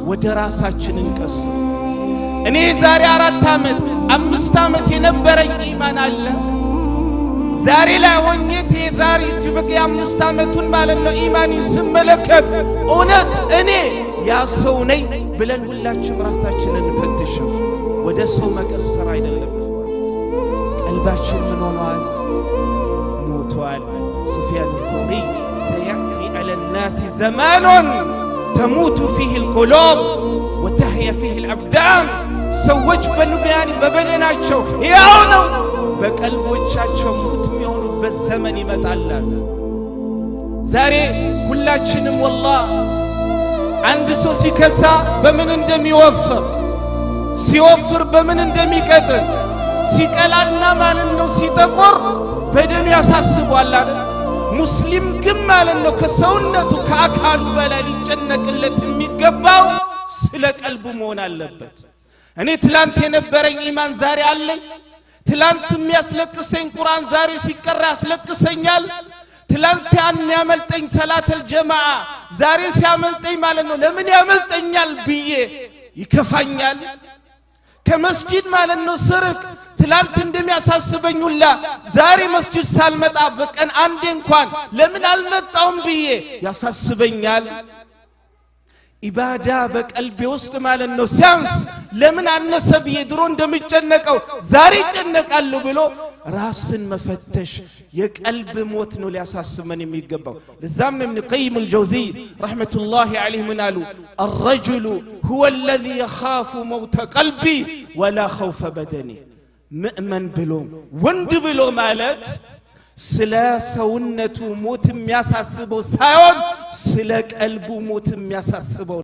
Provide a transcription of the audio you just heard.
ወደ ራሳችን እንቀስ እኔ ዛሬ 4 ዓመት 5 ዓመት የነበረኝ ኢማን አለ ዛሬ ላይ ወንጌት የዛሬ ትብቅ 5 ዓመቱን ማለት ነው ኢማን ይስመለከት እውነት እኔ ያ ሰው ነኝ ብለን ሁላችንም ራሳችንን እንፈትሽው ወደ ሰው መቀሰር አይደለም ቀልባችን ምን ሆኗል ሞቷል ሱፊያን አልተውሪ سيأتي على الناس زمان تموت فيه القلوب وتحيا فيه الأبدان ሰዎች በልቢያን በበደናቸው ያው ነው በቀልቦቻቸው ሙት የሚሆኑበት ዘመን ይመጣል ዛሬ ሁላችንም والله አንድ ሰው ሲከሳ በምን እንደሚወፍር ሲወፍር በምን እንደሚቀጥል ሲቀላና ማለት ነው ሲጠቆር በደም ያሳስባል ሙስሊም ግን ማለት ነው ከሰውነቱ ከአካሉ በላይ ሊጨነቅለት የሚገባው ስለ ቀልቡ መሆን አለበት እኔ ትላንት የነበረኝ ኢማን ዛሬ አለኝ ትላንት የሚያስለቅሰኝ ቁርአን ዛሬ ሲቀራ ያስለቅሰኛል ትላንት ያን ያመልጠኝ ሰላተል ጀማዓ ዛሬ ሲያመልጠኝ ማለት ነው ለምን ያመልጠኛል ብዬ ይከፋኛል ከመስጂድ ማለት ነው ስርቅ ትላንት እንደሚያሳስበኝ ሁላ ዛሬ መስጂድ ሳልመጣ በቀን አንዴ እንኳን ለምን አልመጣውም ብዬ ያሳስበኛል ኢባዳ በቀልቤ ውስጥ ማለት ነው ሲያንስ ለምን አነሰ ብዬ ድሮ እንደምጨነቀው ዛሬ ጨነቃለሁ ብሎ ራስን መፈተሽ የቀልብ ሞት ነው ሊያሳስበን የሚገባው ለዛም ابن قيم الجوزي رحمة الله عليه من قالوا الرجل هو الذي يخاف موت قلبي ولا خوف بدني مؤمن بلو وند بلو ማለት ስለ ሰውነቱ ሞት የሚያሳስበው ሳይሆን ስለ ቀልቡ ሞት የሚያሳስበው